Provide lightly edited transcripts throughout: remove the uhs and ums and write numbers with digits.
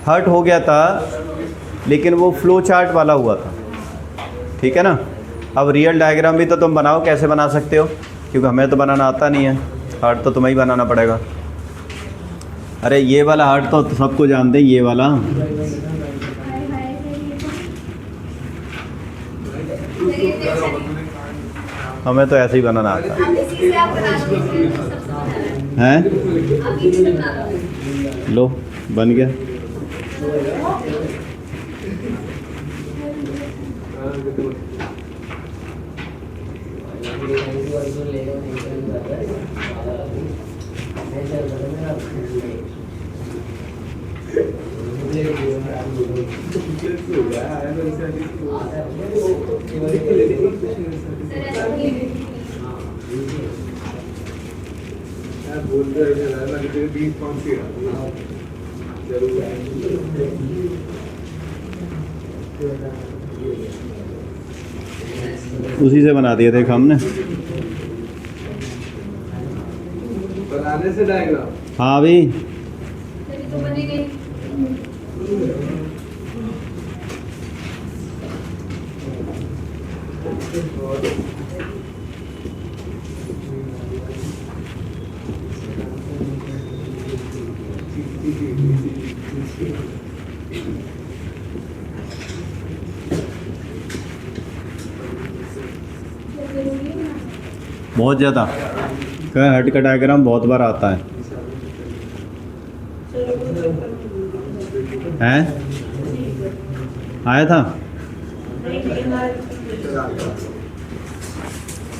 Hurt हो गया था, लेकिन वो फ्लो चार्ट वाला हुआ था, ठीक है ना। अब रियल डायग्राम भी तो तुम बनाओ, कैसे बना सकते हो, क्योंकि हमें तो बनाना आता नहीं है, हार्ट तो तुम्हें ही बनाना पड़ेगा। अरे ये वाला हार्ट तो सबको जानते हैं, ये वाला। हमें तो ऐसे ही बनाना आता है। लो बन गया। उसी से बना दिए थे हमने, बनाने से डायग्राम। हाँ भाई। बहुत ज़्यादा हार्ट का डायग्राम बहुत बार आता है। हैं? आया था?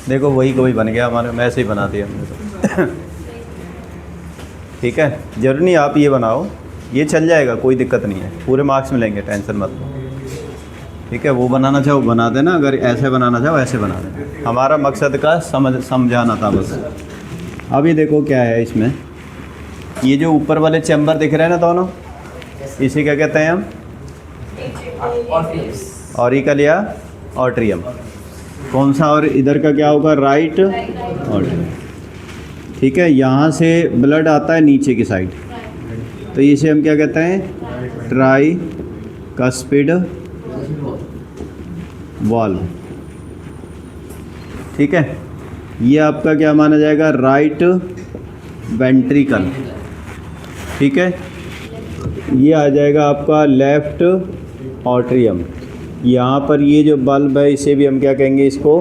देखो वही कोई बन गया हमारे, मैं ऐसे ही बना दिया हमने तो। ठीक है, जरूरी नहीं आप ये बनाओ, ये चल जाएगा, कोई दिक्कत नहीं है, पूरे मार्क्स मिलेंगे, टेंशन मत लो। ठीक है, वो बनाना चाहो बना देना, अगर ऐसे बनाना चाहो ऐसे बना देना। हमारा मकसद का समझाना था बस। अभी देखो क्या है इसमें, ये जो ऊपर वाले चैम्बर दिख रहे हैं ना दोनों, इसे क्या कहते हैं हम? ऑरिकल या ऑट्रियम। कौन सा? और इधर का क्या होगा? Right atrium. ठीक है, यहाँ से ब्लड आता है नीचे की साइड, तो इसे हम क्या कहते हैं? Try cuspid valve. ठीक है, ये आपका क्या माना जाएगा? Right ventricle. ठीक है, ये आ जाएगा आपका लेफ्ट ऑट्रियम। यहाँ पर ये जो बल्ब है इसे भी हम क्या कहेंगे? इसको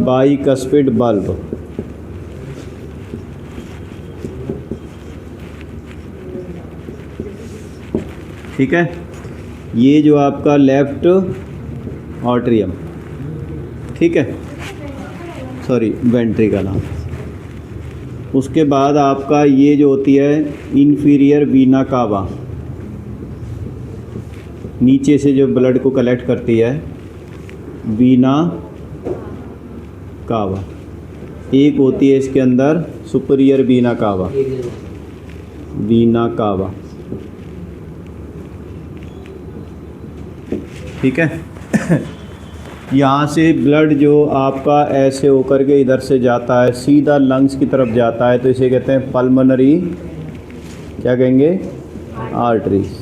बाइकस्पिड बल्ब। ठीक है, ये जो आपका लेफ्ट ऑट्रियम, ठीक है, सॉरी वेंट्रिकल। हाँ, उसके बाद आपका ये जो होती है इन्फीरियर वीना कावा, नीचे से जो ब्लड को कलेक्ट करती है, वीना कावा। एक होती है इसके अंदर सुपीरियर वीना कावा, वीना कावा। ठीक है, यहाँ से ब्लड जो आपका ऐसे होकर के इधर से जाता है, सीधा लंग्स की तरफ जाता है, तो इसे कहते हैं पल्मोनरी, क्या कहेंगे? आर्टरीज।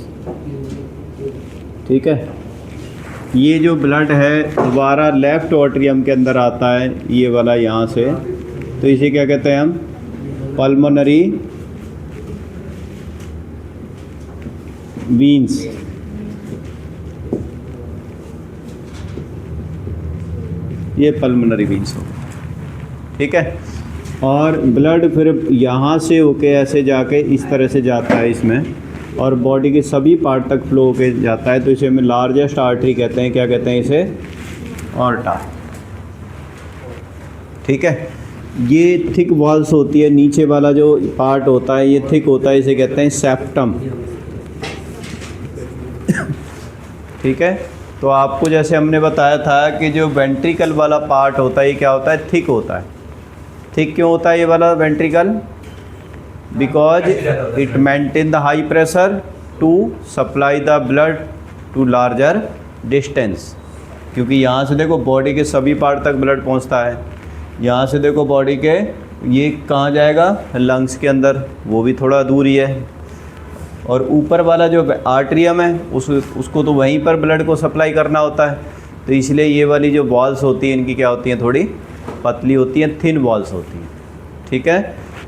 ठीक है, ये जो ब्लड है दोबारा लेफ्ट ऑट्रियम के अंदर आता है, ये वाला यहाँ से, तो इसे क्या कहते हैं हम? Pulmonary veins. ये पल्मोनरी वीन्स हो। ठीक है, और ब्लड फिर यहाँ से होके ऐसे जाके इस तरह से जाता है इसमें, और बॉडी के सभी पार्ट तक फ्लो होके जाता है, तो इसे हम लार्जेस्ट आर्टरी कहते हैं। क्या कहते हैं इसे? ऑर्टा। ठीक है, ये थिक वॉल्स होती है, नीचे वाला जो पार्ट होता है ये थिक होता है, इसे कहते हैं सेप्टम। ठीक है, तो आपको जैसे हमने बताया था कि जो वेंट्रिकल वाला पार्ट होता है ये क्या होता है? थिक होता है। थिक क्यों होता है ये वाला ventricle? Because it maintain the high pressure to supply the blood to larger distance. क्योंकि यहाँ से देखो बॉडी के सभी पार्ट तक ब्लड पहुँचता है, यहाँ से देखो बॉडी के ये कहाँ जाएगा, लंग्स के अंदर, वो भी थोड़ा दूर ही है। और ऊपर वाला जो आर्ट्रियम है उसको तो वहीं पर ब्लड को सप्लाई करना होता है, तो इसलिए ये वाली जो वॉल्स होती हैं इनकी क्या होती हैं, थोड़ी पतली होती हैं, थिन वॉल्स होती हैं। ठीक है,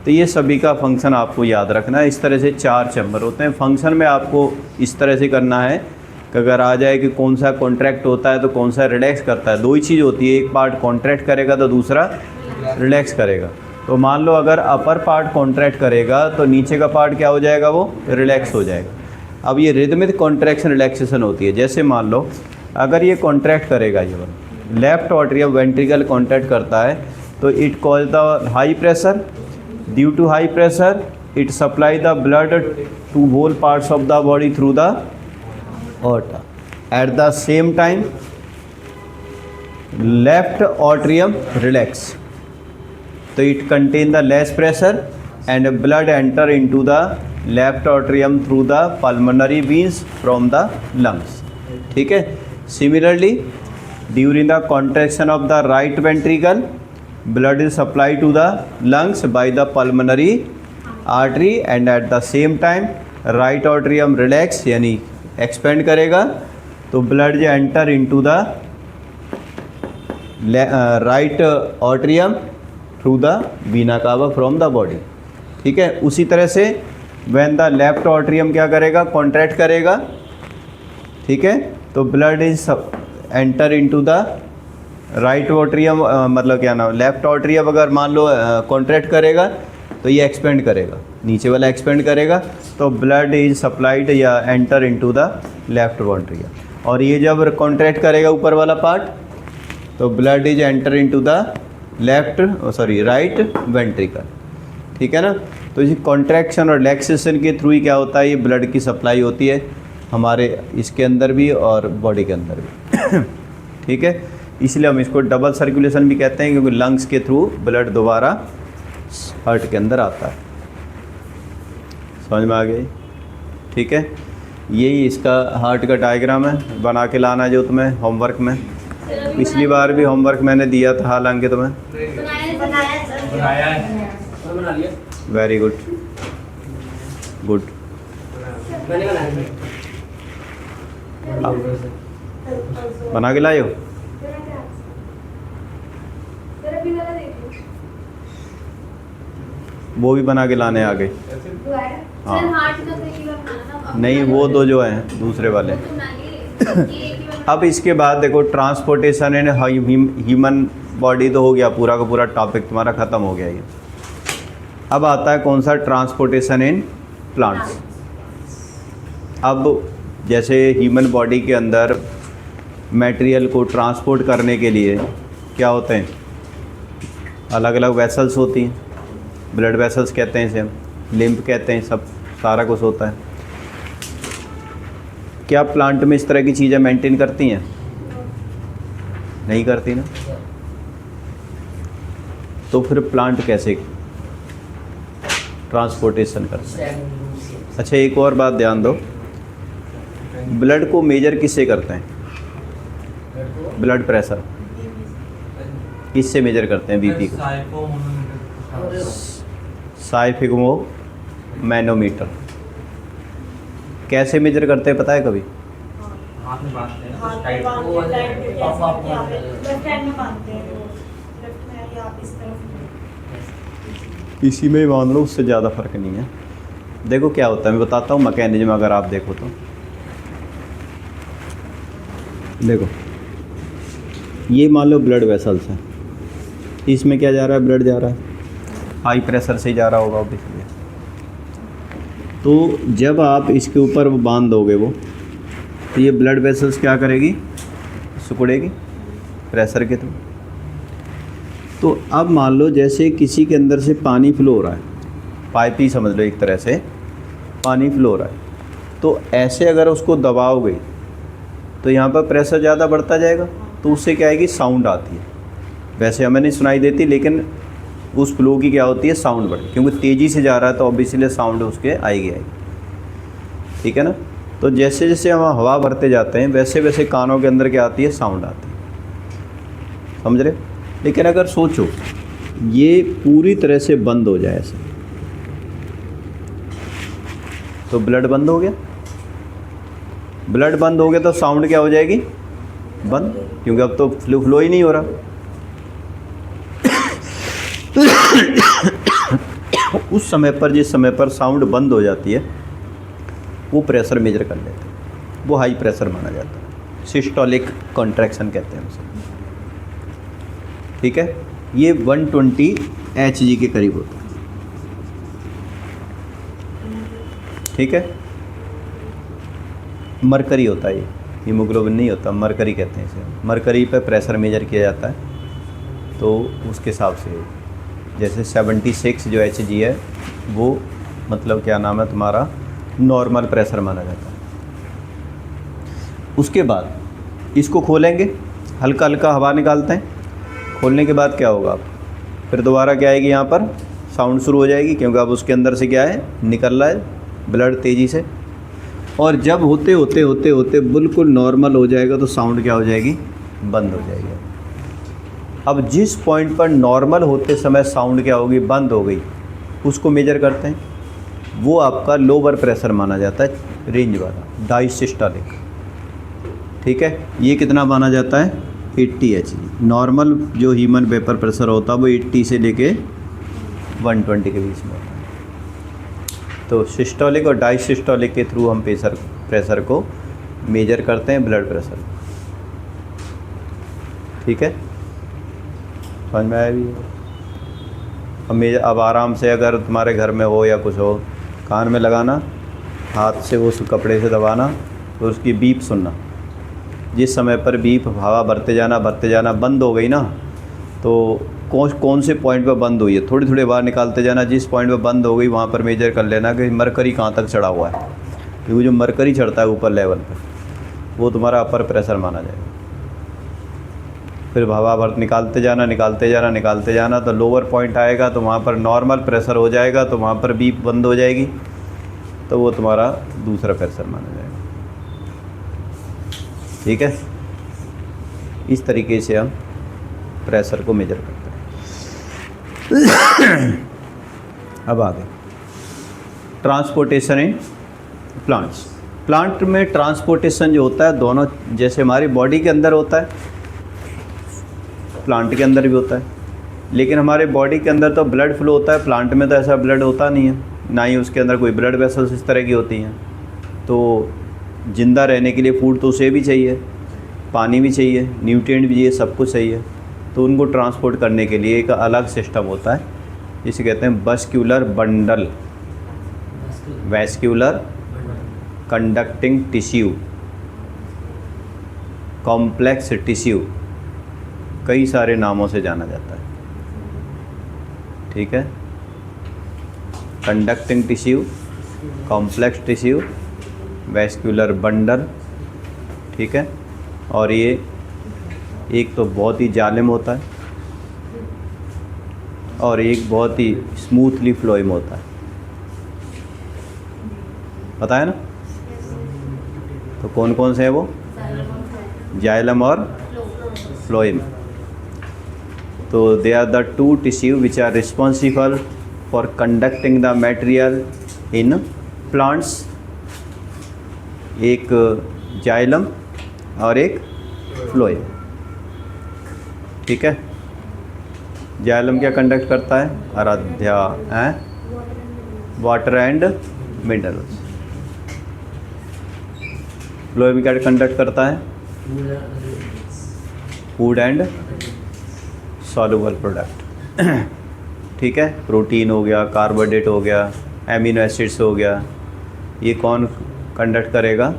तो ये सभी का फंक्शन आपको याद रखना है। इस तरह से 4 चैम्बर होते हैं। फंक्शन में आपको इस तरह से करना है कि अगर आ जाए कि कौन सा कॉन्ट्रैक्ट होता है तो कौन सा रिलैक्स करता है। 2 ही चीज़ होती है, एक पार्ट कॉन्ट्रैक्ट करेगा तो दूसरा रिलैक्स करेगा। तो मान लो अगर अपर पार्ट कॉन्ट्रैक्ट करेगा तो नीचे का पार्ट क्या हो जाएगा, वो रिलैक्स हो जाएगा। अब ये रिदमिक कॉन्ट्रैक्शन रिलैक्सेशन होती है। जैसे मान लो अगर ये कॉन्ट्रैक्ट करेगा, ये लेफ्ट ऑट्रियम वेंट्रिकल कॉन्ट्रैक्ट करता है तो it cause the high pressure, due to high pressure it supply the blood to whole parts of the body through the aorta. At the same time left atrium relax, so it contain the less pressure and blood enter into the left atrium through the pulmonary veins from the lungs. ठीक है, similarly during the contraction of the right ventricle blood is supplied to the lungs by the pulmonary artery and at the same time right atrium relax यानी expand करेगा तो blood जो enter into the right atrium through the Veena कावा from the body. ठीक है, उसी तरह से व्हेन द लेफ्ट ऑट्रियम क्या करेगा, कॉन्ट्रैक्ट करेगा। ठीक है, तो blood is enter into the right atrium, मतलब क्या नाम, लेफ्ट ऑट्रियम अगर मान लो कॉन्ट्रैक्ट करेगा तो ये एक्सपेंड करेगा, नीचे वाला एक्सपेंड करेगा तो ब्लड इज सप्लाइड या enter into the left ventricle. और ये जब कॉन्ट्रैक्ट करेगा ऊपर वाला पार्ट तो blood is enter into the right ventricle. ठीक है ना, तो इसी कॉन्ट्रैक्शन और रिलैक्सेशन के थ्रू ही क्या होता है, ये ब्लड की सप्लाई होती है हमारे इसके अंदर भी और बॉडी के अंदर भी। ठीक है, इसलिए हम इसको डबल सर्कुलेशन भी कहते हैं क्योंकि लंग्स के थ्रू ब्लड दोबारा हार्ट के अंदर आता है। समझ में आ गई? ठीक है, यही इसका हार्ट का डायग्राम है, बना के लाना जो तुम्हें होमवर्क में। पिछली बार भी होमवर्क मैंने दिया था हालांकि तुम्हें। Very good good. बना के लाए हो? वो भी बना के लाने आ गए। हाँ नहीं, वो 2 जो हैं दूसरे वाले। अब इसके बाद देखो ट्रांसपोर्टेशन इन ह्यूमन बॉडी तो हो गया, पूरा का पूरा टॉपिक तुम्हारा ख़त्म हो गया ये। अब आता है कौन सा, ट्रांसपोर्टेशन इन प्लांट्स। अब जैसे ह्यूमन बॉडी के अंदर मटेरियल को ट्रांसपोर्ट करने के लिए क्या होते हैं, अलग अलग वेसल्स होती हैं, ब्लड वेसल्स कहते हैं इसे हम, लिम्फ कहते हैं, सब सारा कुछ होता है। क्या प्लांट में इस तरह की चीज़ें मेंटेन करती हैं? नहीं करती ना, तो फिर प्लांट कैसे ट्रांसपोर्टेशन करते हैं? अच्छा, एक और बात ध्यान दो, ब्लड को मेजर किससे करते हैं? ब्लड प्रेशर किससे मेजर करते हैं? बीपी को साइफिग्मो मैनोमीटर। कैसे मेजर करते हैं पता है कभी? इसी में ही मान लो, उससे ज़्यादा फर्क नहीं है। देखो क्या होता है, मैं बताता हूँ मैकेनिज्म, अगर आप देखो तो देखो, ये मान लो ब्लड वेसल्स हैं, इसमें क्या जा रहा है, ब्लड जा रहा है, हाई प्रेशर से जा रहा होगा ऑब्वियसली। तो जब आप इसके ऊपर वो बांध दोगे वो, तो ये ब्लड वेसल्स क्या करेगी, सिकुड़ेगी प्रेशर के थ्रू। तो अब मान लो जैसे किसी के अंदर से पानी फ्लो हो रहा है, पाइप ही समझ लो, एक तरह से पानी फ्लो हो रहा है, तो ऐसे अगर उसको दबाओगे तो यहाँ पर प्रेशर ज़्यादा बढ़ता जाएगा, तो उससे क्या आएगी, साउंड आती है। वैसे हमें नहीं सुनाई देती, लेकिन उस फ्लो की क्या होती है, साउंड बढ़, क्योंकि तेज़ी से जा रहा है तो ऑब्वियसली साउंड उसके आएगी। ठीक है ना, तो जैसे जैसे हम हवा भरते जाते हैं वैसे वैसे कानों के अंदर क्या आती है, साउंड आती है। समझ रहे? लेकिन अगर सोचो ये पूरी तरह से बंद हो जाए ऐसे, तो ब्लड बंद हो गया। ब्लड बंद हो गया तो साउंड क्या हो जाएगी? बंद, क्योंकि अब तो फ्लो ही नहीं हो रहा। उस समय पर, जिस समय पर साउंड बंद हो जाती है, वो प्रेशर मेजर कर लेते हैं, वो हाई प्रेशर माना जाता है, सिस्टोलिक कॉन्ट्रैक्शन कहते हैं उसे। ठीक है, ये 120 Hg के करीब होता है। ठीक है, मरकरी होता है, ये हीमोग्लोबिन नहीं होता, मरकरी कहते हैं इसे। मरकरी पे प्रेशर मेजर किया जाता है, तो उसके हिसाब से जैसे 76 जो Hg है, वो मतलब क्या नाम है तुम्हारा, नॉर्मल प्रेशर माना जाता है। उसके बाद इसको खोलेंगे, हल्का हल्का हवा निकालते हैं। खोलने के बाद क्या होगा, फिर दोबारा क्या आएगी, यहाँ पर साउंड शुरू हो जाएगी, क्योंकि अब उसके अंदर से क्या है, निकल रहा है ब्लड तेज़ी से। और जब होते होते होते होते बिल्कुल नॉर्मल हो जाएगा तो साउंड क्या हो जाएगी, बंद हो जाएगी। अब जिस पॉइंट पर नॉर्मल होते समय साउंड क्या होगी, बंद हो गई, उसको मेजर करते हैं, वो आपका लोअर प्रेशर माना जाता है, रेंज वाला, डायसिस्टोलिक। ठीक है, ये कितना माना जाता है, 80 Hg। नॉर्मल जो ह्यूमन वेपर प्रेशर होता है वो 80 से लेके 120 के बीच में होता है। तो सिस्टोलिक और डायसिस्टोलिक के थ्रू हम प्रेशर को मेजर करते हैं, ब्लड प्रेशर। ठीक है, समझ में आया भी? अब आराम से अगर तुम्हारे घर में हो या कुछ हो, कान में लगाना, हाथ से उस कपड़े से दबाना, तो उसकी बीप सुनना। जिस समय पर बीप हवा भरते जाना बंद हो गई ना, तो कौन से पॉइंट पर बंद हुई है, थोड़ी थोड़ी बाहर निकालते जाना। जिस पॉइंट पर बंद हो गई वहाँ पर मेजर कर लेना कि मरकरी कहाँ तक चढ़ा हुआ है, क्योंकि जो मरकरी चढ़ता है ऊपर लेवल पर, वो तुम्हारा अपर प्रेशर माना जाएगा। फिर हवा भर निकालते जाना, तो लोअर पॉइंट आएगा, तो वहाँ पर नॉर्मल प्रेशर हो जाएगा, तो वहाँ पर बीप बंद हो जाएगी, तो वो तुम्हारा दूसरा प्रेशर माना जाएगा। ठीक है, इस तरीके से हम प्रेशर को मेजर करते हैं। अब आगे ट्रांसपोर्टेशन इन प्लांट्स। प्लांट में ट्रांसपोर्टेशन जो होता है, दोनों, जैसे हमारी बॉडी के अंदर होता है, प्लांट के अंदर भी होता है। लेकिन हमारे बॉडी के अंदर तो ब्लड फ्लो होता है, प्लांट में तो ऐसा ब्लड होता नहीं है, ना ही उसके अंदर कोई ब्लड वेसल्स इस तरह की होती हैं। तो ज़िंदा रहने के लिए फूड तो उसे भी चाहिए, पानी भी चाहिए, न्यूट्रिएंट भी चाहिए, सब कुछ चाहिए। तो उनको ट्रांसपोर्ट करने के लिए एक अलग सिस्टम होता है, जिसे कहते हैं vascular bundle, vascular conducting tissue, complex tissue, कई सारे नामों से जाना जाता है। ठीक है, conducting tissue, complex tissue, vascular bundle. ठीक है, और ये एक तो बहुत ही जालिम होता है और एक बहुत ही स्मूथली फ्लोइम होता है, पता है ना? तो कौन कौन से हैं वो? जाइलम और फ्लोइम। तो they are the two tissue which are responsible for conducting the material in plants. एक जाइलम और एक फ्लोइम। ठीक है, जाइलम क्या कंडक्ट करता है? आराध्या है, वाटर एंड मिनरल्स। फ्लोइम क्या कंडक्ट करता है? Food and soluble product. ठीक है, प्रोटीन हो गया, कार्बोहाइड्रेट हो गया, एमिनो एसिड्स हो गया, ये कौन कंडक्ट करेगा?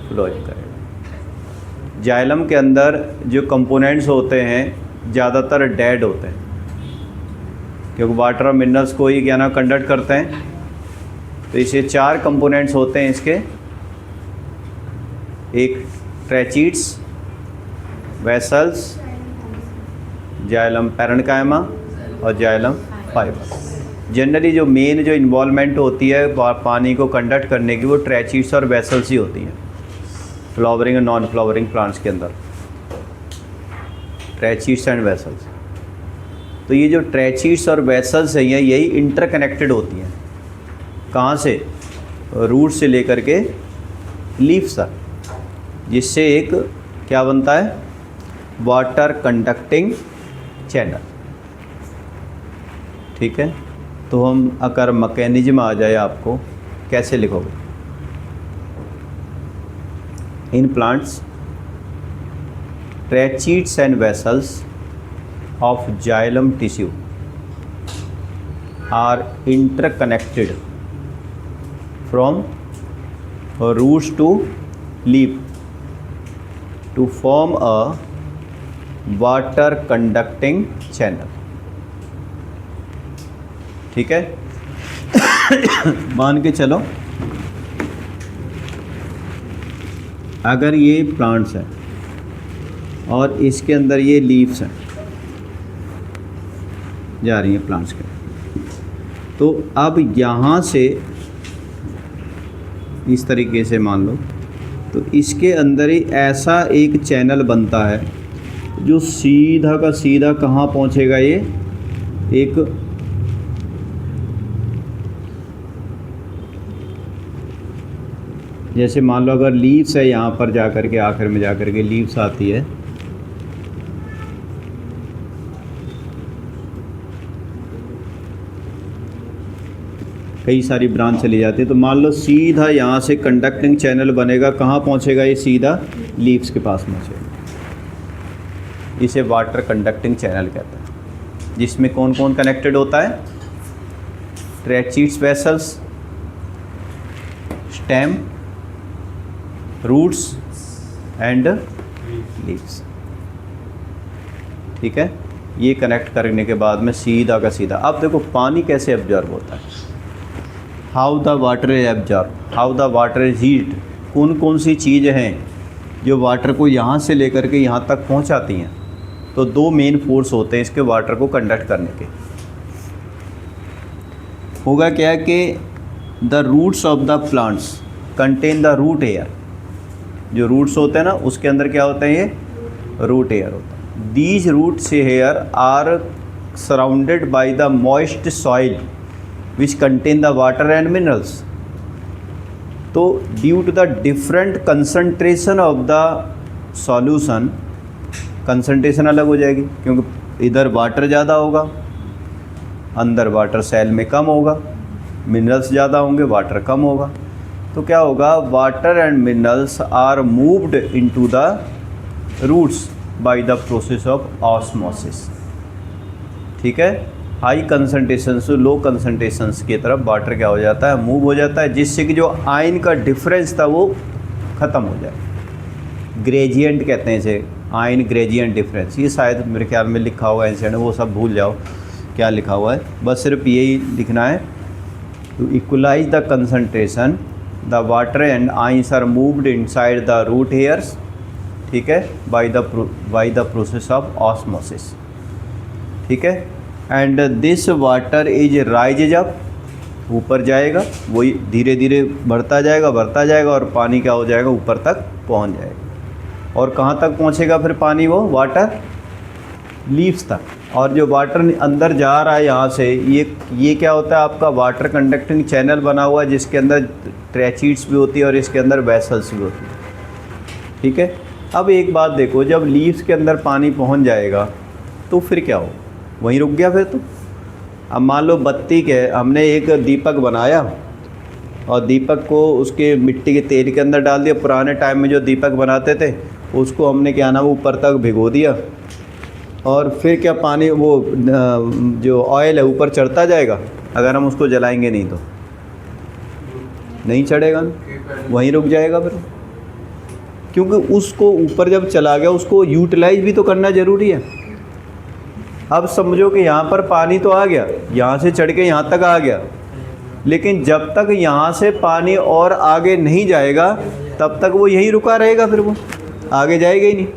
फ्लोइम करेगा। जाइलम के अंदर जो कंपोनेंट्स होते हैं ज़्यादातर डेड होते हैं, क्योंकि वाटर और मिनरल्स को ही क्या ना कंडक्ट करते हैं। तो इसे 4 कंपोनेंट्स होते हैं इसके, एक ट्रैचीड्स, वेसल्स, जाइलम पैरेन्काइमा और जाइलम फाइबर। जनरली जो मेन जो इन्वॉल्वमेंट होती है पानी को कंडक्ट करने की, वो ट्रैचीड्स और वेसल्स ही होती हैं फ्लावरिंग और नॉन फ्लावरिंग प्लांट्स के अंदर, ट्रैचीड्स एंड वेसल्स। तो ये जो ट्रैचीड्स और वेसल्स हैं यही इंटरकनेक्टेड होती हैं। कहाँ से? रूट से लेकर के लीफ तक, जिससे एक क्या बनता है? Water conducting channel. ठीक है, तो हम अगर मैकेनिज्म आ जाए आपको, कैसे लिखोगे? In plants tracheids and vessels of xylem tissue are interconnected from roots to leaf to form a water conducting channel। ठीक है, मान के चलो अगर ये प्लांट्स हैं और इसके अंदर ये लीव्स हैं जा रही हैं प्लांट्स के, तो अब यहाँ से इस तरीके से मान लो, तो इसके अंदर ही ऐसा एक चैनल बनता है जो सीधा का सीधा कहाँ पहुँचेगा? ये एक जैसे मान लो अगर लीव्स है, यहाँ पर जा कर के आखिर में जा कर के लीव्स आती है, कई सारी ब्रांच चली जाती है, तो मान लो सीधा यहाँ से कंडक्टिंग चैनल बनेगा, कहाँ पहुँचेगा? ये सीधा लीव्स के पास पहुँचेगा। इसे वाटर कंडक्टिंग चैनल कहते हैं, जिसमें कौन कौन कनेक्टेड होता है? Tracheids, vessels, stem, roots and leaves. ठीक है, ये कनेक्ट करने के बाद में सीधा का सीधा। अब देखो पानी कैसे एब्जॉर्ब होता है, how the water is absorb, how the water is heat. कौन कौन सी चीज़ें हैं जो वाटर को यहाँ से लेकर के यहाँ तक पहुँचाती हैं? तो दो मेन फोर्स होते हैं इसके वाटर को कंडक्ट करने के। होगा क्या कि the roots of the plants contain the root hair. जो रूट्स होते हैं ना, उसके अंदर क्या होता है? ये रूट एयर होता है। These roots hair are surrounded by the moist soil which contain the water and minerals। तो due to the different concentration of the solution, concentration अलग हो जाएगी, क्योंकि इधर वाटर ज़्यादा होगा, अंदर वाटर सेल में कम होगा, मिनरल्स ज़्यादा होंगे, वाटर कम होगा। तो क्या होगा? Water and minerals are moved into the roots by the process of osmosis. ठीक है, हाई कंसंट्रेशन से लो कंसंट्रेशंस की तरफ वाटर क्या हो जाता है? मूव हो जाता है, जिससे कि जो आयन का डिफरेंस था वो ख़त्म हो जाए। ग्रेजिएंट कहते हैं इसे, आयन ग्रेजिएंट डिफरेंस। ये शायद मेरे ख्याल में लिखा हुआ है एंशिएंट, वो सब भूल जाओ क्या लिखा हुआ है, बस सिर्फ यही लिखना है। To equalize the concentration the water and ions are moved inside the root hairs. ठीक है, by the process of osmosis. ठीक है, and this water is rises up, ऊपर जाएगा, वही धीरे धीरे बढ़ता जाएगा और पानी क्या हो जाएगा? ऊपर तक पहुंच जाएगा। और कहाँ तक पहुंचेगा फिर पानी? वो वाटर लीव्स तक। और जो वाटर अंदर जा रहा है यहाँ से, ये क्या होता है? आपका वाटर कंडक्टिंग चैनल बना हुआ है, जिसके अंदर ट्रैचीड्स भी होती है और इसके अंदर वेसल्स भी होती है। ठीक है, अब एक बात देखो, जब लीव्स के अंदर पानी पहुँच जाएगा तो फिर क्या हो? वहीं रुक गया फिर तो। अब मान लो बत्ती के हमने एक दीपक बनाया और दीपक को उसके मिट्टी के तेल के अंदर डाल दिया। पुराने टाइम में जो दीपक बनाते थे उसको हमने क्या नाम ऊपर तक भिगो दिया, और फिर क्या पानी वो जो ऑयल है ऊपर चढ़ता जाएगा? अगर हम उसको जलाएंगे नहीं तो नहीं चढ़ेगा, वहीं रुक जाएगा फिर, क्योंकि उसको ऊपर जब चला गया उसको यूटिलाइज भी तो करना ज़रूरी है। अब समझो कि यहाँ पर पानी तो आ गया, यहाँ से चढ़ के यहाँ तक आ गया, लेकिन जब तक यहाँ से पानी और आगे नहीं जाएगा तब तक वो यहीं रुका रहेगा, फिर वो आगे जाएगा ही नहीं।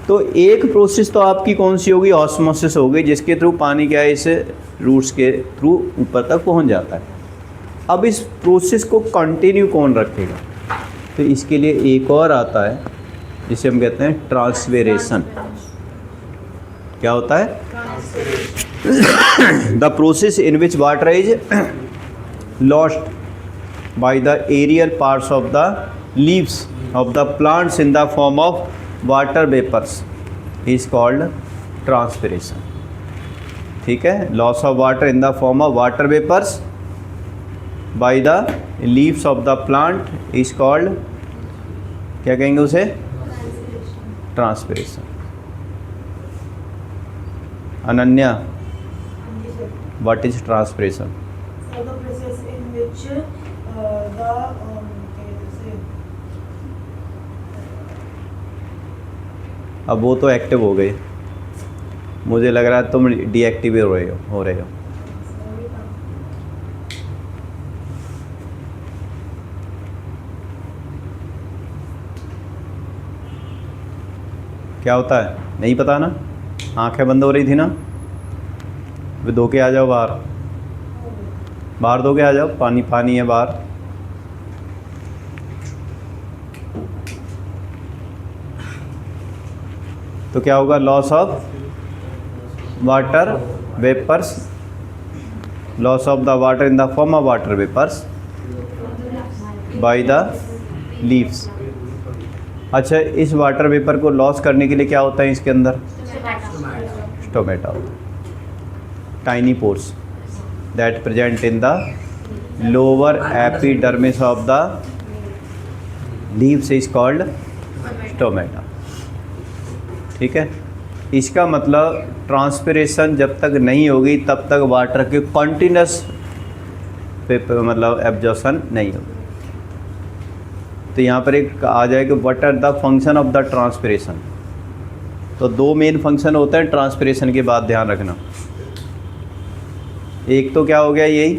तो एक प्रोसेस तो आपकी कौन सी होगी? ऑस्मोसिस होगी, जिसके थ्रू पानी क्या है इस रूट्स के थ्रू ऊपर तक पहुँच जाता है। अब इस प्रोसेस को कंटिन्यू कौन रखेगा? तो इसके लिए एक और आता है जिसे हम कहते हैं ट्रांसवेरेशन। क्या होता है? The process in which water is lost by the aerial parts of the leaves of the plants in the form of water vapours is called transpiration. ठीक है, loss of water in the form of water vapours by the leaves of the plant is called, क्या कहेंगे उसे? Transpiration. Ananya, what is transpiration? So the process in which अब वो तो active हो गए, मुझे लग रहा है तुम डीएक्टिव हो रहे हो। क्या होता है नहीं पता ना? आंखें बंद हो रही थी ना? वे धो के आ जाओ बाहर, बाहर धो के आ जाओ, पानी पानी है बाहर। तो क्या होगा? Loss of water vapours, loss of the water in the form of water vapours by the leaves. अच्छा, इस वाटर वेपर को लॉस करने के लिए क्या होता है इसके अंदर? स्टोमेटा होता है, tiny pores that present in the lower epidermis of the leaves is called stomata. ठीक है, इसका मतलब ट्रांसपिरेशन जब तक नहीं होगी तब तक वाटर के कॉन्टिन्यूस मतलब एब्जॉर्प्शन नहीं होगी। तो यहाँ पर एक आ जाएगा what are the function of the transpiration. तो दो मेन फंक्शन होते हैं ट्रांसपिरेशन के बाद, ध्यान रखना। एक तो क्या हो गया, यही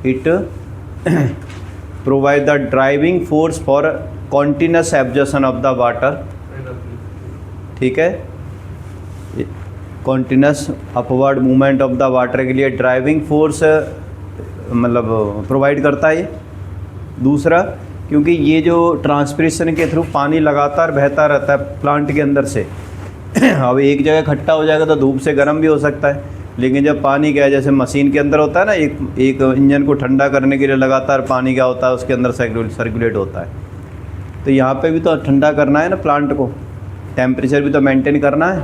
it provide the driving force for continuous absorption of the water. ठीक है, continuous upward movement of the water के लिए ड्राइविंग फोर्स मतलब प्रोवाइड करता है ये। दूसरा, क्योंकि ये जो ट्रांसपिरेशन के थ्रू पानी लगातार बहता रहता है प्लांट के अंदर से अब एक जगह इकट्ठा हो जाएगा तो धूप से गर्म भी हो सकता है, लेकिन जब पानी क्या है, जैसे मशीन के अंदर होता है ना, एक इंजन को ठंडा करने के लिए लगातार पानी क्या होता है उसके अंदर सर्कुलेट होता है। तो यहाँ पे भी तो ठंडा करना है ना प्लांट को, टेम्परेचर भी तो मेंटेन करना है।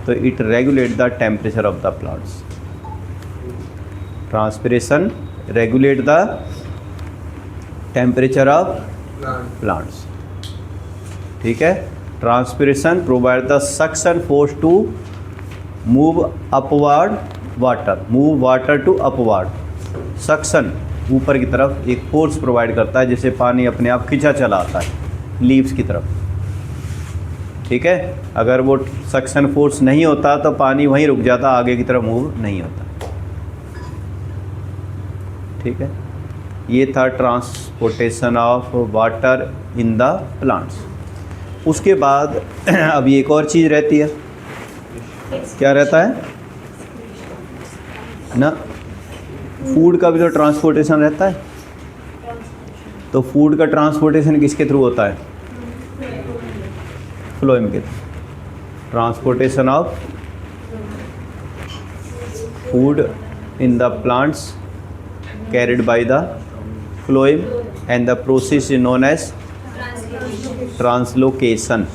तो it regulate the temperature of the plants. Transpiration regulate the temperature of plants. ठीक है, transpiration provide the suction force to move upward water, move water to upward. Suction ऊपर की तरफ एक फोर्स प्रोवाइड करता है जिससे पानी अपने आप खींचा चला आता है लीव्स की तरफ। ठीक है, अगर वो सक्शन फोर्स नहीं होता तो पानी वहीं रुक जाता, आगे की तरफ मूव नहीं होता। ठीक है, ये था transportation of water in the plants. उसके बाद अभी एक और चीज़ रहती है, क्या रहता है ना, फूड का भी तो ट्रांसपोर्टेशन रहता है। तो फूड का ट्रांसपोर्टेशन किसके थ्रू होता है? फ्लोएम के through. Transportation of food in the plants carried by the phloem and the process is known as translocation.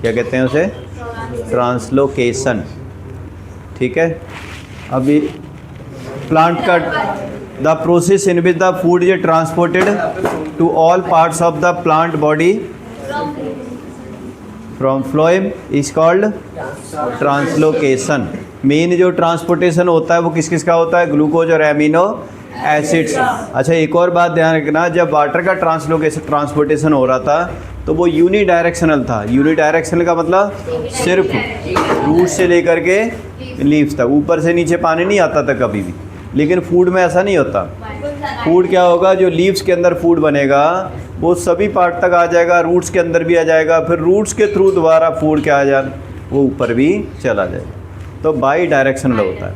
क्या कहते हैं उसे? ट्रांसलोकेशन। ठीक है, अभी प्लांट का the process in which the food is transported to all parts of the plant body from phloem is called translocation. Main जो transportation होता है वो किस किस का होता है? ग्लूकोज और एमिनो एसिड्स। अच्छा, एक और बात ध्यान रखना, जब वाटर का ट्रांसपोर्टेशन हो रहा था तो वो यूनी डायरेक्शनल था। यूनी डायरेक्शनल का मतलब सिर्फ रूट से लेकर के लीव्स तक, ऊपर से नीचे पानी नहीं आता था कभी भी। लेकिन फूड में ऐसा नहीं होता। फूड क्या होगा, जो लीव्स के अंदर फूड बनेगा वो सभी पार्ट तक आ जाएगा, रूट्स के अंदर भी आ जाएगा, फिर रूट्स के थ्रू दोबारा फूड क्या आ जाए, वो ऊपर भी चला जाएगा। तो बाई डायरेक्शनल होता है।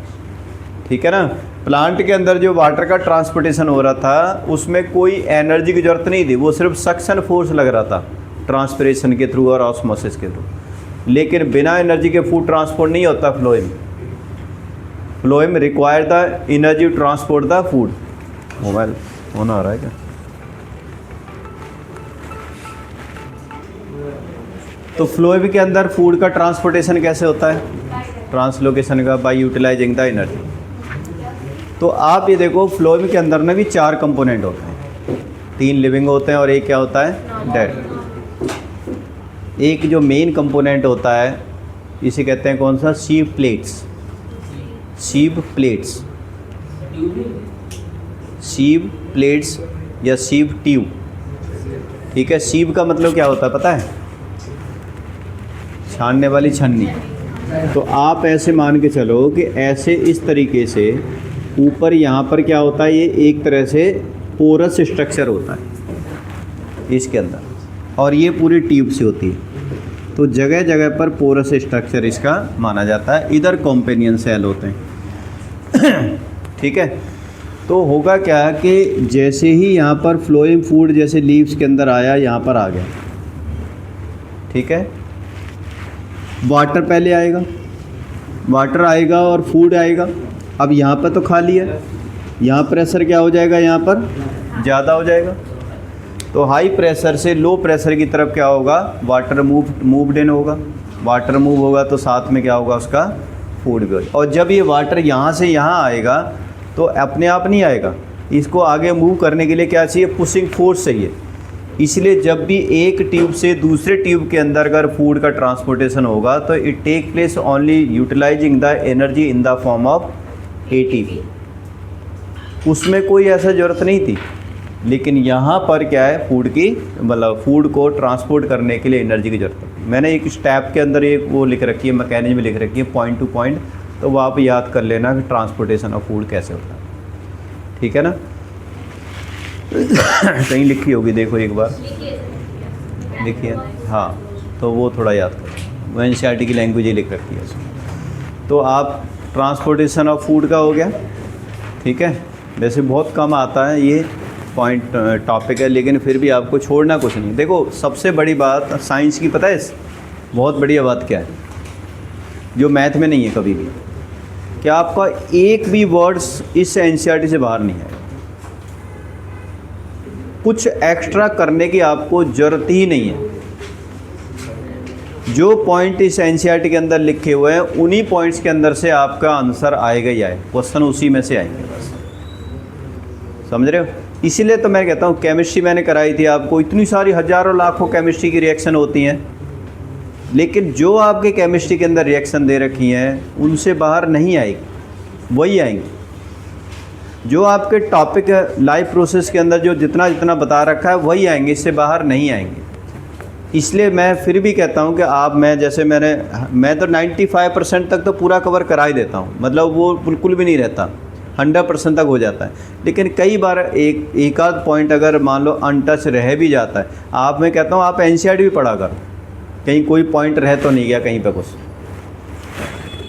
ठीक है ना। प्लांट के अंदर जो वाटर का ट्रांसपोर्टेशन हो रहा था उसमें कोई एनर्जी की ज़रूरत नहीं थी, वो सिर्फ सक्शन फोर्स लग रहा था ट्रांसपिरेशन के थ्रू और ऑस्मोसिस के थ्रू। लेकिन बिना एनर्जी के फूड ट्रांसपोर्ट नहीं होता phloem. Phloem require the energy transport the food. Mobile on आ रहा है क्या? तो फ्लोएम के अंदर फूड का ट्रांसपोर्टेशन कैसे होता है? ट्रांसलोकेशन का बाय यूटिलाइजिंग द एनर्जी। तो आप ये देखो फ्लोएम के अंदर ना भी 4 कंपोनेंट होते हैं, 3 लिविंग होते हैं और एक क्या होता है? डेड। एक जो मेन कंपोनेंट होता है इसे कहते हैं कौन सा? सीव प्लेट्स। सीव प्लेट्स, सीव प्लेट्स या सीव ट्यूब। ठीक है, सीव का मतलब क्या होता है पता है? छानने वाली छन्नी। तो आप ऐसे मान के चलो कि ऐसे इस तरीके से ऊपर यहाँ पर क्या होता है? ये एक तरह से पोरस स्ट्रक्चर होता है इसके अंदर, और ये पूरी ट्यूब से होती है। तो जगह जगह पर पोरस स्ट्रक्चर इसका माना जाता है। इधर कॉम्पेनियन सेल होते हैं। ठीक है, तो होगा क्या कि जैसे ही यहाँ पर फ्लोएम फूड जैसे लीव्स के अंदर आया, यहाँ पर आ गया। ठीक है, वाटर पहले आएगा, वाटर आएगा और फूड आएगा। अब यहाँ पर तो खाली है, यहाँ प्रेशर क्या हो जाएगा? यहाँ पर ज़्यादा हो जाएगा। तो हाई प्रेशर से लो प्रेशर की तरफ क्या होगा? वाटर मूव्ड इन होगा। वाटर मूव होगा तो साथ में क्या होगा? उसका फूड भी होगा। और जब ये वाटर यहाँ से यहाँ आएगा तो अपने आप नहीं आएगा, इसको आगे मूव करने के लिए क्या चाहिए? पुशिंग फोर्स चाहिए। इसलिए जब भी एक ट्यूब से दूसरे ट्यूब के अंदर अगर फूड का ट्रांसपोर्टेशन होगा तो it take place only utilising the energy in the form of ATP. उसमें कोई ऐसा ज़रूरत नहीं थी, लेकिन यहाँ पर क्या है? फूड की मतलब फूड को ट्रांसपोर्ट करने के लिए एनर्जी की ज़रूरत है। मैंने एक स्टेप के अंदर एक वो लिख रखी है, मैकेनिज्म लिख रखी है पॉइंट टू पॉइंट, तो वो आप याद कर लेना कि ट्रांसपोर्टेशन ऑफ फूड कैसे होता है। ठीक है ना? कहीं लिखी होगी, देखो एक बार देखिए। हाँ, तो वो थोड़ा याद करो, वो एनसीईआरटी की लैंग्वेज ही लिख रखी है उसमें। तो आप ट्रांसपोर्टेशन ऑफ फूड का हो गया। ठीक है, वैसे बहुत कम आता है ये पॉइंट टॉपिक है, लेकिन फिर भी आपको छोड़ना कुछ नहीं। देखो सबसे बड़ी बात साइंस की पता है, बहुत बढ़िया बात क्या है जो मैथ में नहीं है कभी भी, कि आपका एक भी वर्ड्स इस एनसीईआरटी से बाहर नहीं है। कुछ एक्स्ट्रा करने की आपको ज़रूरत ही नहीं है। जो पॉइंट इस एनसीईआरटी के अंदर लिखे हुए हैं उन्हीं पॉइंट्स के अंदर से आपका आंसर आएगा ही आएगा, क्वेश्चन उसी में से आएंगे बस। समझ रहे हो? इसीलिए तो मैं कहता हूँ केमिस्ट्री मैंने कराई थी आपको, इतनी सारी हज़ारों लाखों केमिस्ट्री की रिएक्शन होती हैं, लेकिन जो आपके केमिस्ट्री के अंदर रिएक्शन दे रखी हैं उनसे बाहर नहीं आएगी, वही आएंगी। जो आपके टॉपिक लाइफ प्रोसेस के अंदर जो जितना जितना बता रखा है वही आएंगे, इससे बाहर नहीं आएंगे। इसलिए मैं फिर भी कहता हूं कि आप मैं तो 95% तक तो पूरा कवर करा ही देता हूं, मतलब वो बिल्कुल भी नहीं रहता, 100% तक हो जाता है। लेकिन कई बार एक आध पॉइंट अगर मान लो अनटच रह भी जाता है, आप मैं कहता हूँ आप एनसीईआरटी भी पढ़ा करो, कहीं कोई पॉइंट रह तो नहीं गया कहीं पे कुछ।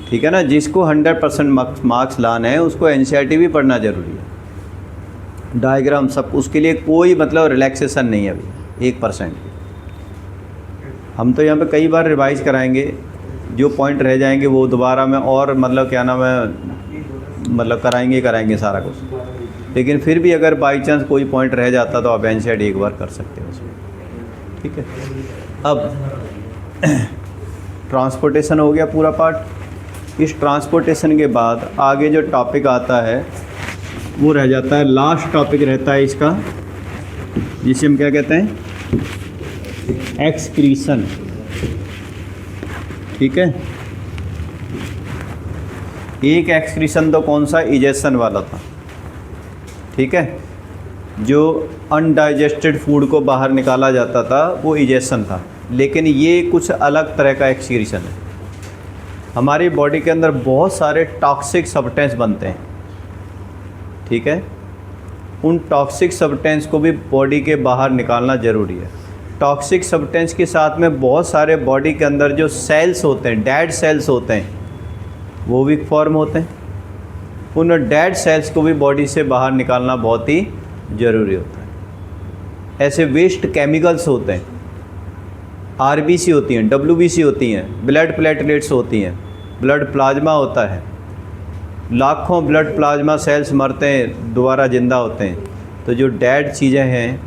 ठीक है ना? जिसको 100% मार्क्स लाने हैं उसको एनसीईआरटी भी पढ़ना ज़रूरी है। डायग्राम सब, उसके लिए कोई मतलब रिलैक्सेशन नहीं है अभी 1%। हम तो यहाँ पे कई बार रिवाइज कराएंगे, जो पॉइंट रह जाएंगे वो दोबारा में और मतलब क्या नाम है मतलब कराएंगे सारा कुछ। लेकिन फिर भी अगर बाई चांस कोई पॉइंट रह जाता तो आप एनसीईआरटी एक बार कर सकते हो उसमें। ठीक है, अब ट्रांसपोर्टेशन हो गया पूरा पार्ट। इस ट्रांसपोर्टेशन के बाद आगे जो टॉपिक आता है वो रह जाता है, लास्ट टॉपिक रहता है इसका, जिसे हम क्या कहते हैं? एक्सक्रीशन। ठीक है, एक एक्सक्रीशन तो कौन सा? इजेशन वाला था। ठीक है, जो अनडाइजेस्टेड फूड को बाहर निकाला जाता था वो इजेशन था, लेकिन ये कुछ अलग तरह का एक्सक्रीशन है। हमारी बॉडी के अंदर बहुत सारे टॉक्सिक सब्सटेंस बनते हैं। ठीक है, उन टॉक्सिक सब्सटेंस को भी बॉडी के बाहर निकालना ज़रूरी है। टॉक्सिक सब्सटेंस के साथ में बहुत सारे बॉडी के अंदर जो सेल्स होते हैं, डेड सेल्स होते हैं, वो भी फॉर्म होते हैं। उन डेड सेल्स को भी बॉडी से बाहर निकालना बहुत ही ज़रूरी होता है। ऐसे वेस्ट केमिकल्स होते हैं, आरबीसी होती हैं, डब्ल्यूबीसी होती हैं, ब्लड प्लेटलेट्स होती हैं, ब्लड प्लाज्मा होता है, लाखों ब्लड प्लाज्मा सेल्स मरते हैं, दोबारा ज़िंदा होते हैं। तो जो डेड चीज़ें हैं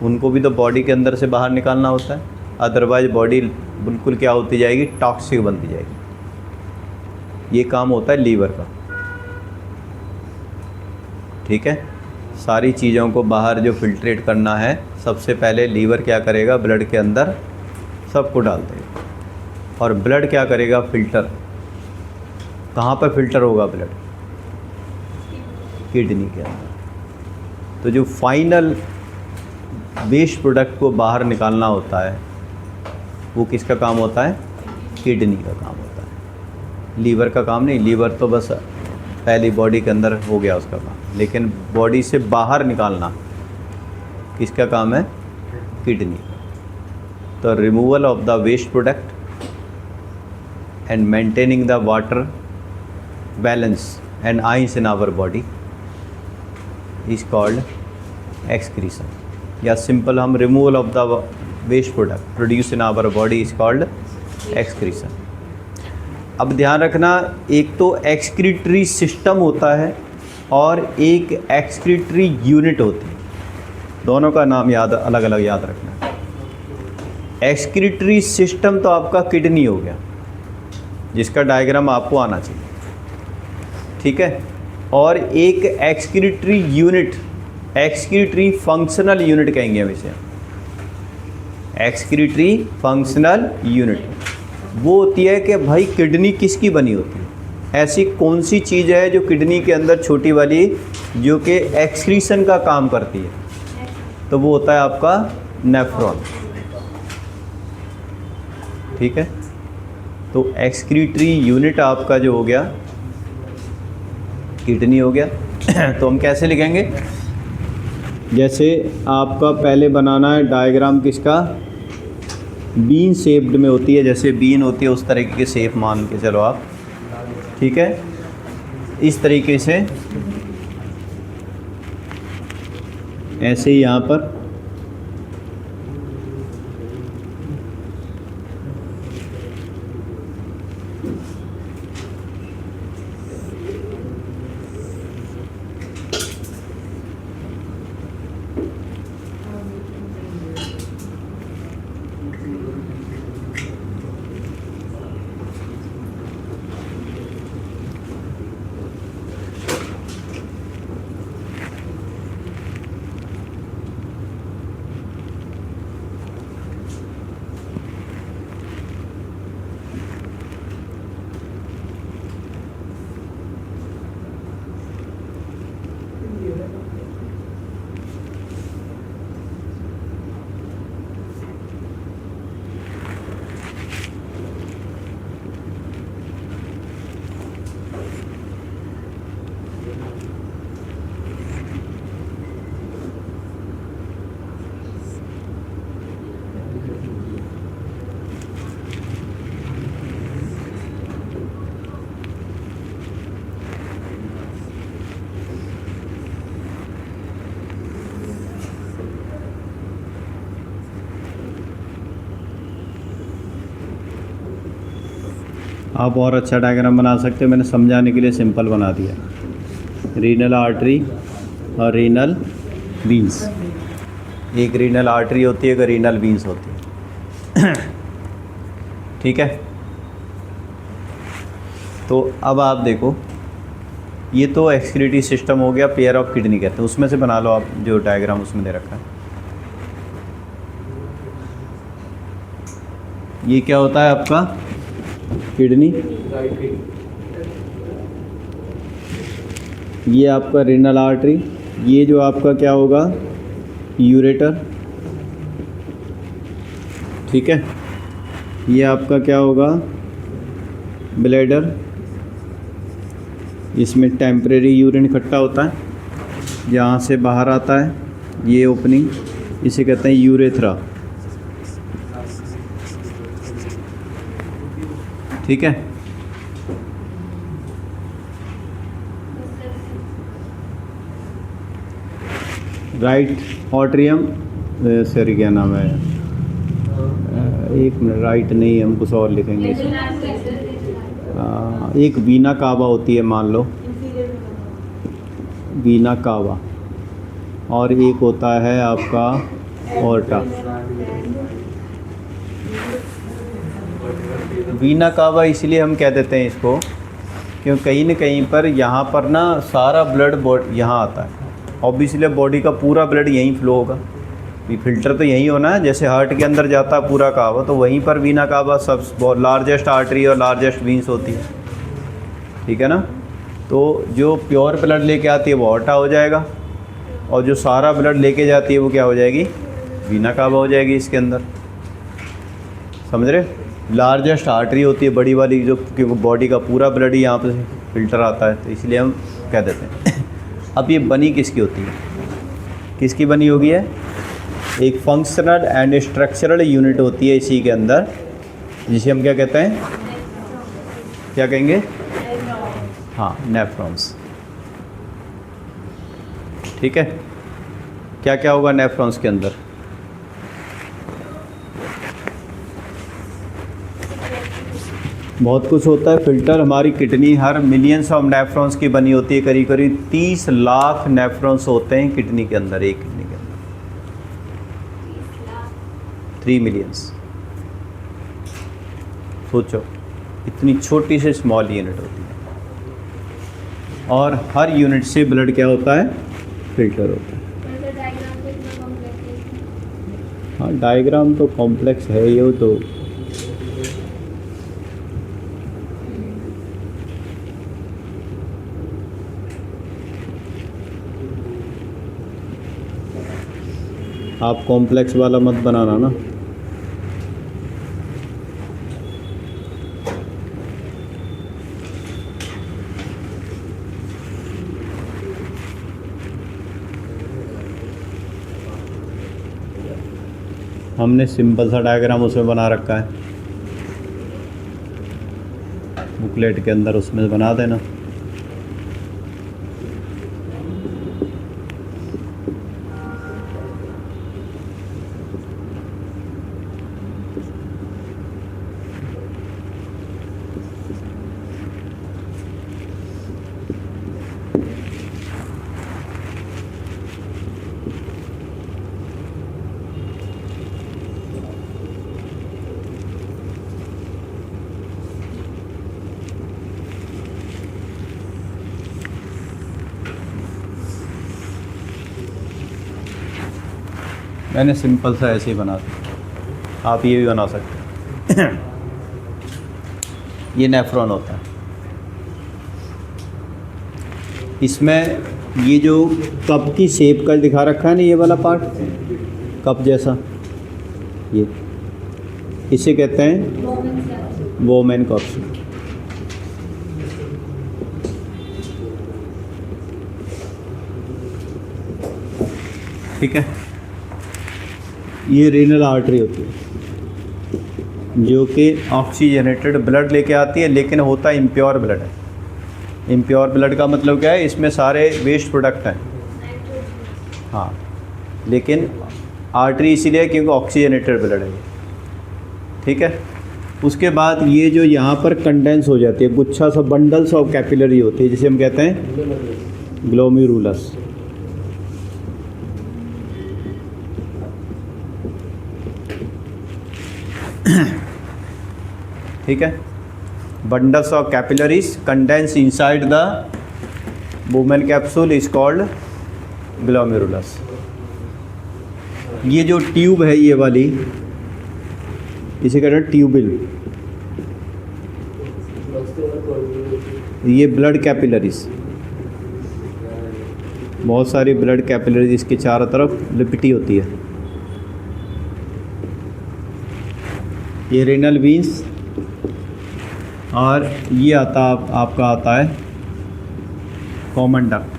उनको भी तो बॉडी के अंदर से बाहर निकालना होता है, अदरवाइज बॉडी बिल्कुल क्या होती जाएगी, टॉक्सिक बनती जाएगी। ये काम होता है लीवर का। ठीक है, सारी चीज़ों को बाहर जो फिल्ट्रेट करना है, सबसे पहले लीवर क्या करेगा, ब्लड के अंदर सबको डाल देगा। और ब्लड क्या करेगा, फिल्टर। कहाँ पर फिल्टर होगा ब्लड, किडनी के अंदर। तो जो फाइनल वेस्ट प्रोडक्ट को बाहर निकालना होता है वो किसका काम होता है, किडनी का काम होता है, लीवर का काम नहीं। लीवर तो बस पहली बॉडी के अंदर हो गया उसका काम, लेकिन बॉडी से बाहर निकालना किसका काम है, किडनी का। तो removal of the waste product and maintaining the water balance and ions in our body is called excretion, या सिंपल हम removal of the waste product produce in our body is called excretion. अब ध्यान रखना, एक तो excretory system होता है और एक एक्सक्रीटरी यूनिट होती है, दोनों का नाम अलग अलग याद रखना। एक्सक्रीटरी सिस्टम तो आपका किडनी हो गया, जिसका डायग्राम आपको आना चाहिए। ठीक है, और एक excretory unit, excretory functional unit कहेंगे हम इसे, एक्सक्रीटरी फंक्शनल यूनिट वो होती है कि भाई किडनी किसकी बनी होती है, ऐसी कौन सी चीज़ है जो किडनी के अंदर छोटी वाली जो कि एक्सक्रीशन का काम करती है, तो वो होता है आपका नेफ्रॉन। ठीक है, तो एक्सक्रीटरी यूनिट आपका जो हो गया किडनी हो गया। तो हम कैसे लिखेंगे, जैसे आपका पहले बनाना है डायग्राम किसका, बीन शेप्ड में होती है, जैसे बीन होती है उस तरीके के शेप मान के चलो आप। ठीक है, इस तरीके से ऐसे ही यहाँ पर आप और अच्छा डायग्राम बना सकते हो, मैंने समझाने के लिए सिंपल बना दिया। रीनल आर्टरी और रीनल वीन्स, एक रीनल आर्टरी होती है, एक रीनल वीन्स होती है। ठीक है, तो अब आप देखो, ये तो एक्सक्रीटरी सिस्टम हो गया, पेयर ऑफ किडनी कहते हैं, उसमें से बना लो आप जो डायग्राम उसमें दे रखा है। ये क्या होता है आपका किडनी, ये आपका रीनल आर्टरी, ये जो आपका क्या होगा यूरेटर। ठीक है, ये आपका क्या होगा ब्लैडर, इसमें टेम्परेरी यूरिन इकट्ठा होता है, जहाँ से बाहर आता है ये ओपनिंग, इसे कहते हैं यूरेथ्रा। ठीक है, राइट ऑट्रियम, सॉरी क्या नाम है, एक मिनट, राइट नहीं, हम कुछ और लिखेंगे। एक वीना कावा होती है, मान लो inferior वीना कावा, और एक होता है आपका ऑर्टा। वीना कावा इसलिए हम कह देते हैं इसको क्योंकि कहीं न कहीं पर यहाँ पर ना सारा ब्लड यहाँ आता है। ऑब्वियसली बॉडी का पूरा ब्लड यहीं फ्लो होगा, ये फिल्टर तो यहीं होना है। जैसे हार्ट के अंदर जाता है पूरा कावा, तो वहीं पर वीना कावा सब लार्जेस्ट आर्टरी और लार्जेस्ट वीन्स होती है, ठीक है ना। तो जो प्योर ब्लड लेके आती है वो ऑर्टा हो जाएगा, और जो सारा ब्लड लेके जाती है वो क्या हो जाएगी, वीना कावा हो जाएगी इसके अंदर, समझ रहे। लार्जेस्ट आर्टरी होती है बड़ी वाली, जो कि वो बॉडी का पूरा ब्लड ही यहाँ पे फिल्टर आता है, तो इसलिए हम कह देते हैं। अब ये बनी किसकी होती है, किसकी बनी होगी है, एक फंक्शनल एंड स्ट्रक्चरल यूनिट होती है इसी के अंदर, जिसे हम क्या कहते हैं, क्या कहेंगे, हाँ, नेफ्रॉन्स। ठीक है, क्या क्या होगा नेफ्रॉन्स के अंदर, बहुत कुछ होता है। फिल्टर हमारी kidney her millions of nephrons की बनी होती है, करीब करीब 30 लाख नेफ्रॉन्स होते हैं किडनी के अंदर, एक किडनी के अंदर 3 मिलियंस। सोचो, इतनी छोटी से स्मॉल यूनिट होती है, और हर यूनिट से ब्लड क्या होता है, फिल्टर होता है। हाँ, डायग्राम तो कॉम्प्लेक्स है ये तो। आप कॉम्प्लेक्स वाला मत बनाना ना। हमने सिंपल सा डायग्राम उसमें बना रखा है बुकलेट के अंदर, उसमें बना देना। मैंने सिंपल सा ऐसे ही बना दिया, आप ये भी बना सकते हैं। ये नेफ्रॉन होता है, इसमें ये जो कप की शेप का दिखा रखा है ना, ये वाला पार्ट कप जैसा, ये इसे कहते हैं वोमेन कप्स। ठीक है, ये रीनल आर्टरी होती है जो कि ऑक्सीजनेटेड ब्लड लेके आती है, लेकिन होता इम्प्योर ब्लड है। इम्प्योर ब्लड का मतलब क्या है, इसमें सारे वेस्ट प्रोडक्ट हैं। हाँ, लेकिन आर्टरी इसीलिए क्योंकि ऑक्सीजनेटेड ब्लड है। ठीक है, उसके बाद ये जो यहाँ पर कंडेंस हो जाती है, गुच्छा सा बंडल्स ऑफ कैपिलरी होती है, जिसे हम कहते हैं ग्लोमेरुलस। ठीक है, bundles of capillaries condense inside the Bowman capsule is called glomerulus। ये जो ट्यूब है ये वाली, इसे कहते हैं ट्यूबिल। ये ब्लड कैपिलरीज, बहुत सारी ब्लड कैपिलरीज इसके चारों तरफ लिपटी होती है। ये रेनल वीन्स, और ये आता आपका आता है कॉमन डक्ट,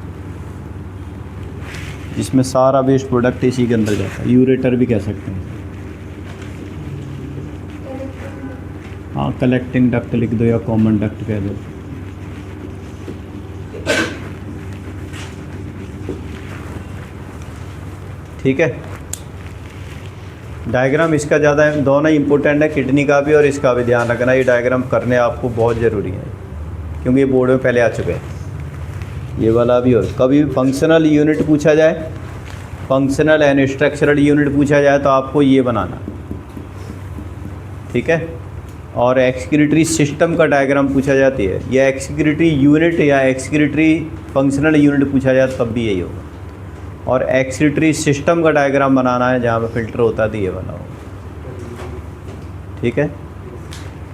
जिसमें सारा वेस्ट प्रोडक्ट इसी के अंदर जाता है। यूरेटर भी कह सकते हैं। हाँ, कलेक्टिंग डक्ट लिख दो या कॉमन डक्ट कह दो। ठीक है, डायग्राम इसका ज़्यादा दोनों इम्पोर्टेंट है, किडनी का भी और इसका भी ध्यान रखना। ये डायग्राम करने आपको बहुत ज़रूरी है क्योंकि ये बोर्ड में पहले आ चुके हैं। ये वाला भी, और कभी फंक्शनल यूनिट पूछा जाए, फंक्शनल एंड स्ट्रक्चरल यूनिट पूछा जाए तो आपको ये बनाना, ठीक है। और एक्सक्रीटरी सिस्टम का डायग्राम पूछा जाती है, या एक्सक्रीटरी यूनिट या एक्सक्रीटरी फंक्शनल यूनिट पूछा जाए तब भी यही होगा। और एक्सक्रीटरी सिस्टम का डायग्राम बनाना है जहाँ पे फिल्टर होता है तो ये बनाओ, ठीक है।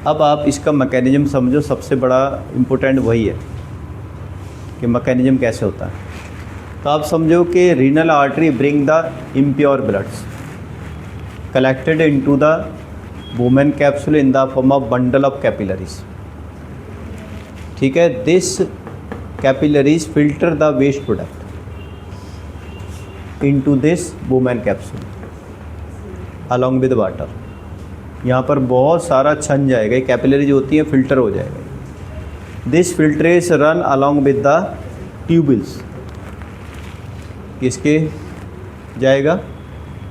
अब आप इसका मैकेनिज्म समझो, सबसे बड़ा इम्पोर्टेंट वही है कि मैकेनिज्म कैसे होता है। तो आप समझो कि renal artery bring the impure bloods collected into the Bowman capsule in the form of bundle of capillaries, ठीक है। This capillaries filter the waste product into this Bowman capsule along with water. यहाँ पर बहुत सारा छन जाएगा, capillary जो होती है फिल्टर हो जाएगा। This filtrate run along with the tubules, किसके जाएगा,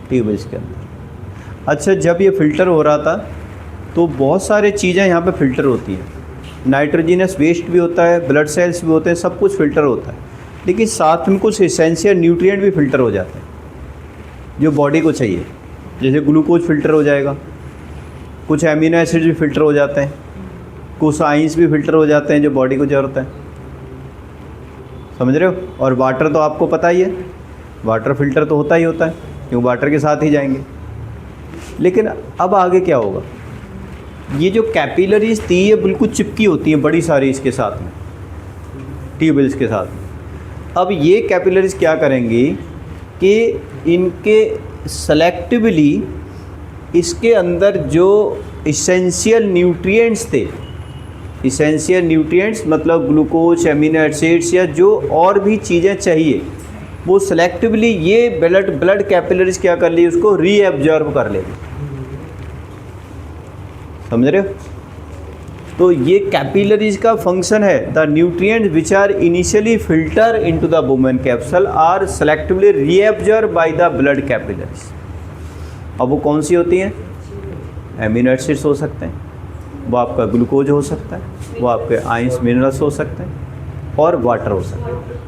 ट्यूबल्स के अंदर। अच्छा, जब ये फ़िल्टर हो रहा था तो बहुत सारे चीज़ें यहाँ पे फ़िल्टर होती हैं, नाइट्रोजिनस वेस्ट भी होता है, ब्लड सेल्स भी होते हैं, सब कुछ फ़िल्टर होता है। लेकिन साथ में कुछ एसेंशियल न्यूट्रिएंट भी फ़िल्टर हो जाते हैं जो बॉडी को चाहिए, जैसे ग्लूकोज फ़िल्टर हो जाएगा, कुछ एमिनो एसिड भी फ़िल्टर हो जाते हैं, कुछ आइंस भी फ़िल्टर हो जाते हैं जो बॉडी को ज़रूरत है, समझ रहे हो। और वाटर तो आपको पता ही है, वाटर फ़िल्टर तो होता ही होता है क्योंकि वाटर के साथ ही जाएंगे। लेकिन अब आगे क्या होगा, ये जो कैपिलरीज थी ये बिल्कुल चिपकी होती हैं बड़ी सारी इसके साथ में, ट्यूबल्स के साथ। अब ये कैपिलरीज क्या करेंगी कि इनके सेलेक्टिवली इसके अंदर जो इसेंशियल न्यूट्रिएंट्स थे, इसेंशियल न्यूट्रिएंट्स मतलब ग्लूकोज, एमिनो एसिड्स या जो और भी चीज़ें चाहिए, वो सेलेक्टिवली ये ब्लड कैपिलरीज क्या कर ली, उसको रीएब्जॉर्ब कर लेगी, समझ रहे हो। तो ये कैपिलरीज का फंक्शन है, the nutrient which are initially filter into the Bowman capsule are selectively reabsorb by the blood capillaries. अब वो कौन सी होती हैं, एमिनो एसिड्स हो सकते हैं, वो आपका ग्लूकोज हो सकता है, वो आपके आइंस मिनरल्स हो सकते हैं, और वाटर हो सकता है,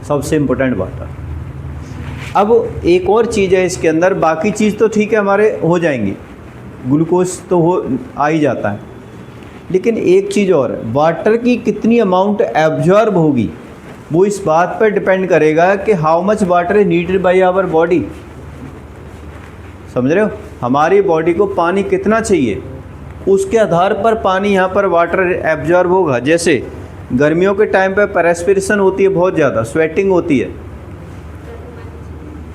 सबसे इम्पोर्टेंट वाटर। अब एक और चीज़ है इसके अंदर, बाकी चीज़ तो ठीक है हमारे हो जाएंगी, ग्लूकोज तो हो आ ही जाता है, लेकिन एक चीज़ और है, वाटर की कितनी अमाउंट एब्जॉर्ब होगी वो इस बात पर डिपेंड करेगा कि how much water is needed by our body, समझ रहे हो। हमारी बॉडी को पानी कितना चाहिए उसके आधार पर पानी यहाँ पर वाटर एब्जॉर्ब होगा। जैसे गर्मियों के टाइम पर परस्पिरेशन होती है, बहुत ज़्यादा स्वेटिंग होती है,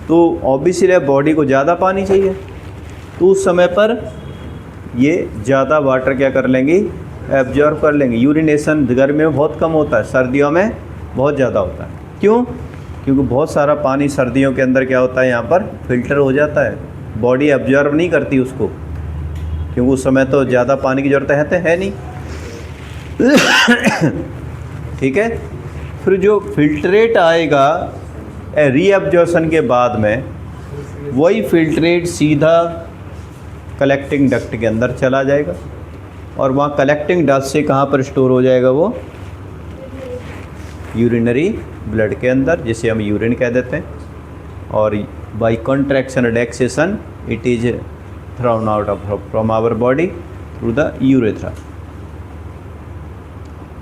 तो ऑब्वियसली बॉडी को ज़्यादा पानी चाहिए, तो उस समय पर ये ज़्यादा वाटर क्या कर लेंगी, एब्जॉर्ब कर लेंगे। यूरिनेशन गर्मियों में बहुत कम होता है, सर्दियों में बहुत ज़्यादा होता है। क्यों? क्योंकि बहुत सारा पानी सर्दियों के अंदर क्या होता है, यहाँ पर फिल्टर हो जाता है, बॉडी एब्जॉर्ब नहीं करती उसको, क्योंकि उस समय तो ज़्यादा पानी की ज़रूरत है नहीं। ठीक है। फिर जो फिल्ट्रेट आएगा रीअब्जॉर्प्शन के बाद में, वही फिल्ट्रेट सीधा कलेक्टिंग डक्ट के अंदर चला जाएगा, और वहाँ कलेक्टिंग डक्ट से कहाँ पर स्टोर हो जाएगा, वो यूरिनरी ब्लड के अंदर, जिसे हम यूरिन कह देते हैं, और by contraction relaxation it is thrown out from our body through the urethra.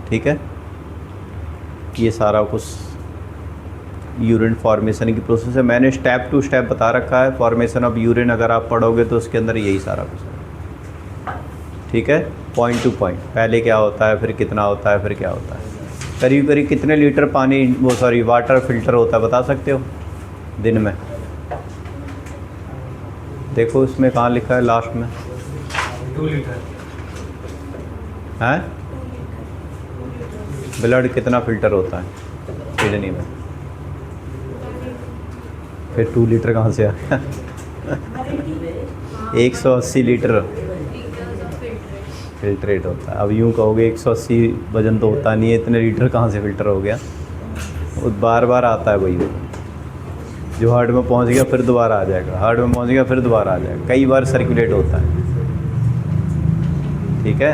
ठीक है, ये सारा कुछ यूरिन फॉर्मेशन की प्रोसेस है। मैंने स्टेप टू स्टेप बता रखा है, फॉर्मेशन ऑफ यूरिन अगर आप पढ़ोगे तो उसके अंदर यही सारा कुछ है। ठीक है, पॉइंट टू पॉइंट, पहले क्या होता है, फिर कितना होता है, फिर क्या होता है, करीब करीब कितने लीटर पानी वाटर फिल्टर होता है बता सकते हो दिन में? देखो इसमें कहाँ लिखा है लास्ट में, 2 लीटर हैं? ब्लड कितना फिल्टर होता है किडनी में? फिर 2 लीटर कहाँ से आ गया? 180 लीटर फिल्ट्रेट होता है। अब यूँ कहोगे 180 वजन तो होता नहीं है, इतने लीटर कहाँ से फिल्टर हो गया? वो बार बार आता है वही। जो हार्ट में पहुंच गया फिर दोबारा आ जाएगा, हार्ट में पहुंच गया फिर दोबारा आ जाएगा, कई बार सर्कुलेट होता है। ठीक है,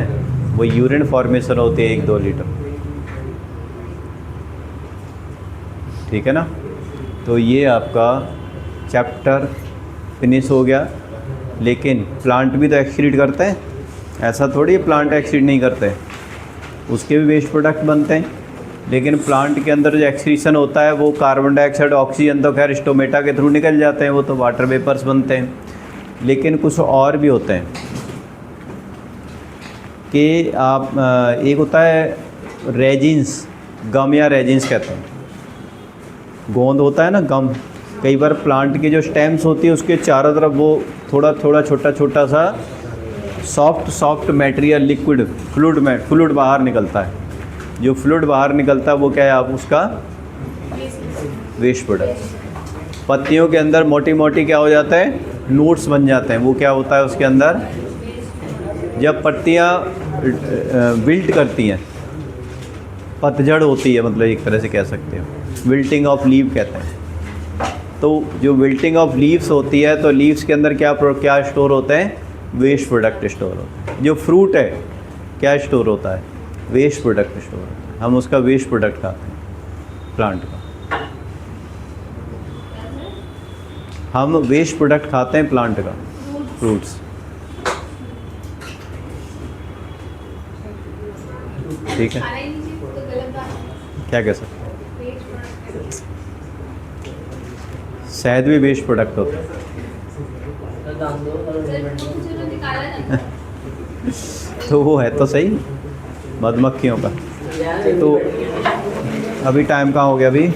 वो यूरिन फॉर्मेशन होती है 1-2 लीटर। ठीक है ना। तो ये आपका चैप्टर फिनिश हो गया। लेकिन प्लांट भी तो एक्सक्रीट करते हैं, ऐसा थोड़ी प्लांट एक्सक्रीट नहीं करते, उसके भी वेस्ट प्रोडक्ट बनते हैं। लेकिन प्लांट के अंदर जो एक्सक्रीशन होता है वो कार्बन डाइऑक्साइड, ऑक्सीजन तो खैर स्टोमेटा के थ्रू निकल जाते हैं, वो तो वाटर वेपर्स बनते हैं। लेकिन कुछ और भी होते हैं कि आप एक होता है रेजिन्स, गम या रेजिन्स कहते हैं, गोंद होता है ना गम। कई बार प्लांट की जो स्टेम्स होती है उसके चारों तरफ वो थोड़ा थोड़ा छोटा छोटा सा सॉफ्ट मटेरियल, लिक्विड फ्लूइड बाहर निकलता है। जो फ्लूइड बाहर निकलता है वो क्या है, आप उसका वेस्ट प्रोडक्ट। पत्तियों के अंदर मोटी मोटी क्या हो जाता है, नोट्स बन जाते हैं। वो क्या होता है उसके अंदर, जब पत्तियाँ विल्ट करती हैं, पतझड़ होती है, मतलब एक तरह से कह सकते हो, विल्टिंग ऑफ लीव कहते हैं। तो जो विल्टिंग ऑफ लीव्स होती है तो लीव्स के अंदर क्या स्टोर होते हैं, वेस्ट प्रोडक्ट स्टोर होते हैं। जो फ्रूट है क्या स्टोर होता है, वेस्ट प्रोडक्ट स्टोर होता है। हम उसका वेस्ट प्रोडक्ट खाते हैं प्लांट का, हम वेस्ट प्रोडक्ट खाते हैं प्लांट का, फ्रूट्स। ठीक है, क्या कह सकते हैं, शहद भी वेस्ट प्रोडक्ट होता है। तो वो है तो सही मधुमक्खियों का। तो अभी टाइम कहाँ हो गया, अभी